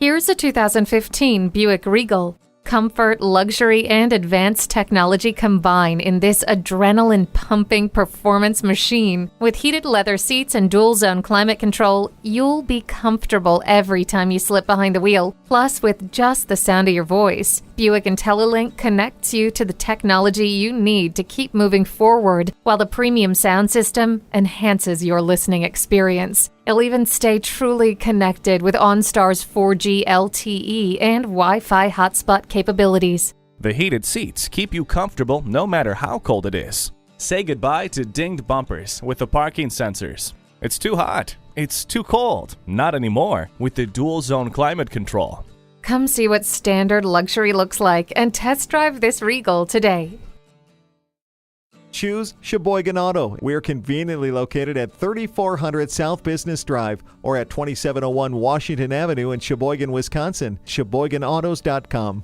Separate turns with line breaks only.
Here's a 2015 Buick Regal. Comfort, luxury, and advanced technology combine in this adrenaline-pumping performance machine. With heated leather seats and dual-zone climate control, you'll be comfortable every time you slip behind the wheel. Plus, with just the sound of your voice, Buick IntelliLink connects you to the technology you need to keep moving forward, while the premium sound system enhances your listening experience. It'll even stay truly connected with OnStar's 4G LTE and Wi-Fi hotspot capabilities.
The heated seats keep you comfortable no matter how cold it is. Say goodbye to dinged bumpers with the parking sensors. It's too hot. It's too cold. Not anymore with the dual-zone climate control.
Come see what standard luxury looks like and test drive this Regal today.
Choose Sheboygan Auto. We're conveniently located at 3400 South Business Drive or at 2701 Washington Avenue in Sheboygan, Wisconsin. SheboyganAutos.com.